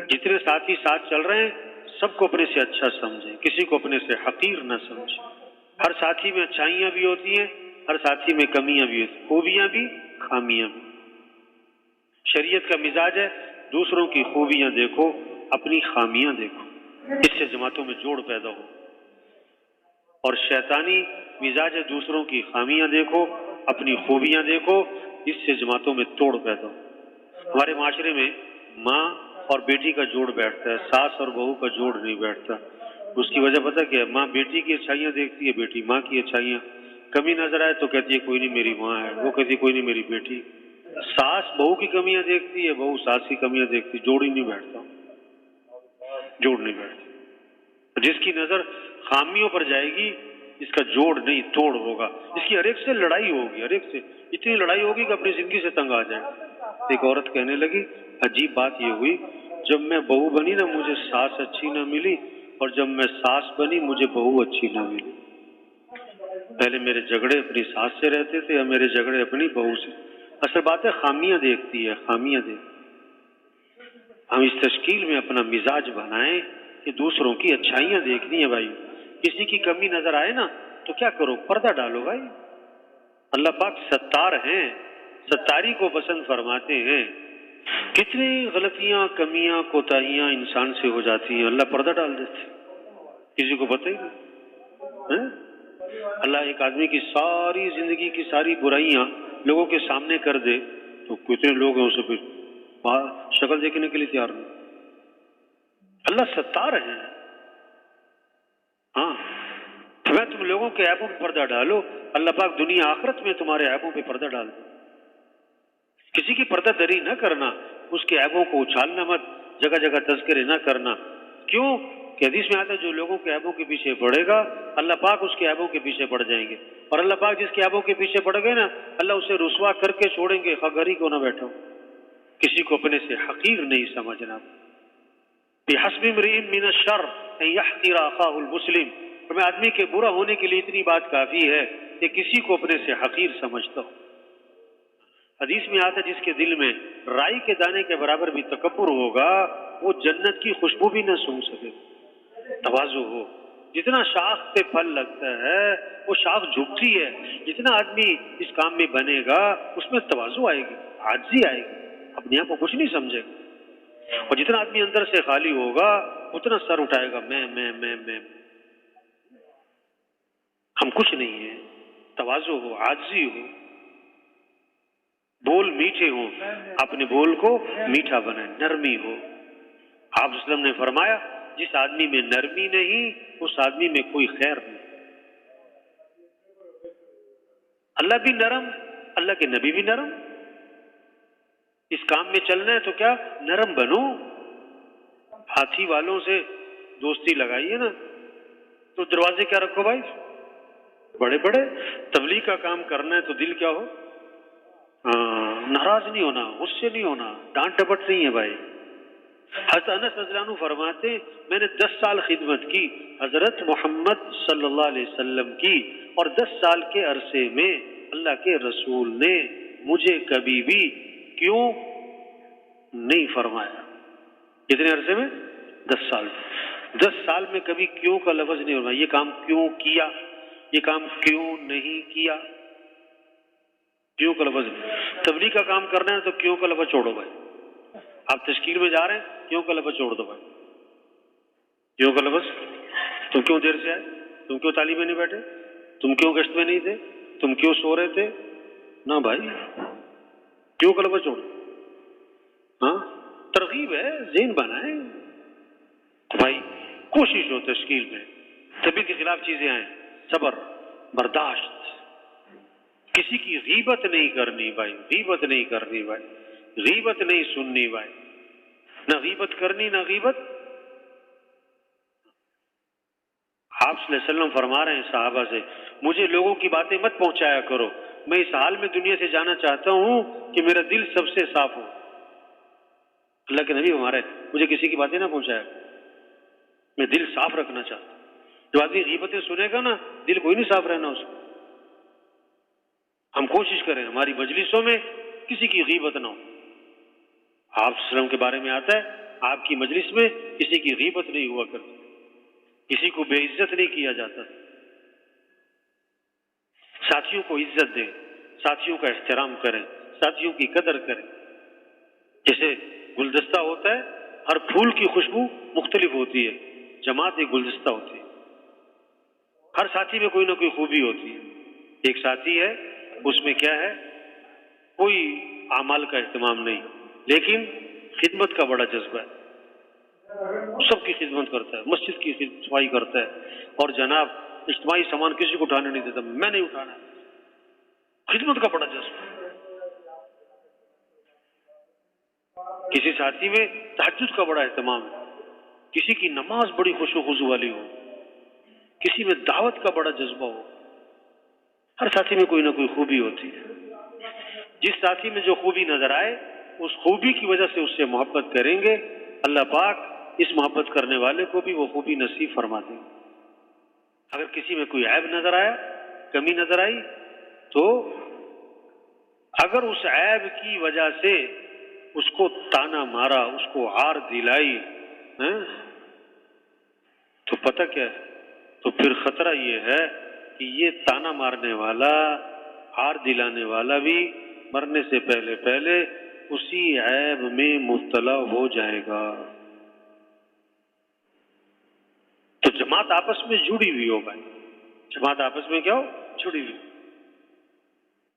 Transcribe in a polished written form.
جتنے ساتھی ساتھ چل رہے ہیں سب کو اپنے سے اچھا سمجھیں، کسی کو اپنے سے حقیر نہ سمجھیں۔ ہر ساتھی میں اچھائیاں بھی ہوتی ہیں، ہر ساتھی میں کمیاں بھی ہوتی ہیں، خوبیاں بھی خامیاں بھی۔ شریعت کا مزاج ہے دوسروں کی خوبیاں دیکھو، اپنی خامیاں دیکھو، اس سے جماعتوں میں جوڑ پیدا ہو۔ اور شیطانی مزاج ہے دوسروں کی خامیاں دیکھو، اپنی خوبیاں دیکھو، اس سے جماعتوں میں توڑ پیدا ہو۔ ہمارے معاشرے میں ماں اور بیٹی کا جوڑ بیٹھتا ہے، ساس اور بہو کا جوڑ نہیں بیٹھتا۔ اس کی وجہ پتہ کیا ہے؟ ماں بیٹی کی اچھائیاں دیکھتی ہے، بیٹی ماں کی اچھائیاں، کمی نظر آئے تو کہتی ہے کوئی نہیں میری ماں ہے، وہ کہتی ہے کوئی نہیں میری بیٹی۔ ساس بہو کی کمیاں دیکھتی ہے، بہو ساس کی کمیاں دیکھتی، جوڑ ہی نہیں بیٹھتا، جوڑ نہیں بیٹھتا۔ جس کی نظر خامیوں پر جائے گی اس کا جوڑ نہیں توڑ ہوگا، اس کی ہر ایک سے لڑائی ہوگی، ہر ایک سے اتنی لڑائی ہوگی کہ اپنی زندگی سے تنگ آ جائے۔ ایک عورت کہنے لگی عجیب بات یہ ہوئی، جب میں بہو بنی نا مجھے ساس اچھی نہ ملی، اور جب میں ساس بنی مجھے بہو اچھی نہ ملی۔ پہلے میرے جھگڑے اپنی ساس سے رہتے تھے، اب میرے جھگڑے اپنی بہو سے۔ اصل بات ہے خامیاں دیکھتی ہے، خامیاں دیکھتی۔ ہم اس تشکیل میں اپنا مزاج بنائیں کہ دوسروں کی اچھائیاں دیکھنی ہے بھائی۔ کسی کی کمی نظر آئے نا تو کیا کرو، پردہ ڈالو بھائی۔ اللہ پاک ستار ہیں، ستاری کو پسند فرماتے ہیں۔ کتنی غلطیاں کمیاں کوتاہیاں انسان سے ہو جاتی ہیں، اللہ پردہ ڈال دیتے، کسی کو پتہ ہی نہیں۔ اللہ ایک آدمی کی ساری زندگی کی ساری برائیاں لوگوں کے سامنے کر دے تو کتنے لوگ ہیں اسے پھر شکل دیکھنے کے لیے تیار نہیں۔ اللہ ستار ہے۔ ہاں میں تم لوگوں کے عیبوں پہ پردہ ڈالو، اللہ پاک دنیا آخرت میں تمہارے عیبوں پہ پردہ ڈال دے۔ کسی کی پردہ دری نہ کرنا، اس کے عیبوں کو اچھالنا مت، جگہ جگہ تذکرے نہ کرنا۔ کیوں کہ حدیث میں آتا ہے جو لوگوں کے عیبوں کے پیچھے پڑے گا اللہ پاک اس کے عیبوں کے پیچھے پڑ جائیں گے، اور اللہ پاک جس کے عیبوں کے پیچھے پڑ گئے نا اللہ اسے رسوا کر کے چھوڑیں گے، خواہ گھر ہی کو نہ بیٹھو۔ کسی کو اپنے سے حقیر نہیں سمجھنا۔ بِحَسْبِ امْرِئٍ مِّنَ الشَّرِّ أَن يَحْقِرَ أَخَاهُ الْمُسْلِمَ، میں آدمی کے برا ہونے کے لیے اتنی بات کافی ہے کہ کسی کو اپنے سے حقیر سمجھتا ہو۔ حدیث میں آتا ہے جس کے دل میں رائی کے دانے کے برابر بھی تکبر ہوگا وہ جنت کی خوشبو بھی نہ سونگھ سکے۔ تواضع ہو، جتنا شاخ پہ پھل لگتا ہے وہ شاخ جھکتی ہے، جتنا آدمی اس کام میں بنے گا اس میں تواضع آئے گی، عاجزی آئے گی، اپنے آپ کو کچھ نہیں سمجھے گا، اور جتنا آدمی اندر سے خالی ہوگا اتنا سر اٹھائے گا میں۔ ہم کچھ نہیں ہیں۔ تواضع ہو، عاجزی ہو، بول میٹھے ہوں، اپنے بول کو میٹھا بنائیں، نرمی ہو۔ آپ صلی اللہ علیہ وسلم نے فرمایا جس آدمی میں نرمی نہیں اس آدمی میں کوئی خیر نہیں۔ اللہ بھی نرم، اللہ کے نبی بھی نرم۔ اس کام میں چلنا ہے تو کیا نرم بنو۔ ہاتھی والوں سے دوستی لگائیے نا تو دروازے کیا رکھو بھائی، بڑے بڑے۔ تبلیغ کا کام کرنا ہے تو دل کیا ہو، ناراض نہیں ہونا، غصے نہیں ہونا، ڈانٹ ڈپٹ نہیں ہے بھائی۔ حضرت انس رضی اللہ عنہ فرماتے میں نے 10 سال خدمت کی حضرت محمد صلی اللہ علیہ وسلم کی، اور 10 سال کے عرصے میں اللہ کے رسول نے مجھے کبھی بھی کیوں نہیں فرمایا۔ کتنے عرصے میں؟ 10 سال۔ 10 سال میں کبھی کیوں کا لفظ نہیں فرمایا۔ یہ کام کیوں کیا، یہ کام کیوں نہیں کیا، کیوں کا لفظ نہیں۔ تبلیغ کا کام کرنا ہے تو کیوں کا لفظ چھوڑو بھائی۔ آپ تشکیل میں جا رہے ہیں کیوں کا لفظ چھوڑ دو بھائی۔ کیوں کا لفظ، تم کیوں دیر سے آئے، تم کیوں تعلیم میں نہیں بیٹھے، تم کیوں گشت میں نہیں تھے، تم کیوں سو رہے تھے، نہ بھائی کیوں کا لفظ چھوڑ۔ ہاں ترغیب ہے، ذہن بنائیں بھائی، کوشش ہو تشکیل میں، طبیعت کے خلاف چیزیں آئیں، صبر، برداشت، کسی کی غیبت نہیں کرنی بھائی، غیبت نہیں کرنی بھائی، غیبت نہیں سننی بھائی، نہ غیبت کرنی نہ غیبت۔ آپ صلی اللہ علیہ وسلم فرما رہے ہیں صحابہ سے مجھے لوگوں کی باتیں مت پہنچایا کرو، میں اس حال میں دنیا سے جانا چاہتا ہوں کہ میرا دل سب سے صاف ہو۔ اللہ کے نبی ہمارے مجھے کسی کی باتیں نہ پہنچایا، میں دل صاف رکھنا چاہتا ہوں۔ جو آدمی غیبتیں سنے گا نا دل کوئی نہیں صاف رہنا اس کو۔ ہم کوشش کریں ہماری مجلسوں میں کسی کی غیبت نہ ہو۔ آپ صلی اللہ علیہ وسلم کے بارے میں آتا ہے آپ کی مجلس میں کسی کی غیبت نہیں ہوا کرتی، کسی کو بے عزت نہیں کیا جاتا، ساتھیوں کو عزت دیں، ساتھیوں کا احترام کریں، ساتھیوں کی قدر کریں۔ جیسے گلدستہ ہوتا ہے، ہر پھول کی خوشبو مختلف ہوتی ہے، جماعت ایک گلدستہ ہوتی ہے، ہر ساتھی میں کوئی نہ کوئی خوبی ہوتی ہے۔ ایک ساتھی ہے اس میں کیا ہے، کوئی اعمال کا اہتمام نہیں، لیکن خدمت کا بڑا جذبہ ہے، سب کی خدمت کرتا ہے، مسجد کی صفائی کرتا ہے، اور جناب اجتماعی سامان کسی کو اٹھانے نہیں دیتا، میں نہیں اٹھانا، خدمت کا بڑا جذبہ ہے۔ کسی ساتھی میں تہجد کا بڑا اہتمام ہے، کسی کی نماز بڑی خشوع و خضوع والی ہو، کسی میں دعوت کا بڑا جذبہ ہو، ہر ساتھی میں کوئی نہ کوئی خوبی ہوتی ہے۔ جس ساتھی میں جو خوبی نظر آئے اس خوبی کی وجہ سے اس سے محبت کریں گے، اللہ پاک اس محبت کرنے والے کو بھی وہ خوبی نصیب فرما دیں گے۔ اگر کسی میں کوئی عیب نظر آیا، کمی نظر آئی، تو اگر اس عیب کی وجہ سے اس کو تانا مارا، اس کو عار دلائی، تو پتہ کیا ہے، تو پھر خطرہ یہ ہے کہ یہ تانا مارنے والا، عار دلانے والا بھی مرنے سے پہلے پہلے اسی عیب میں مبتلا ہو جائے گا۔ تو جماعت آپس میں جڑی ہوئی ہو بھائی، جماعت آپس میں کیا ہو، جڑی ہوئی۔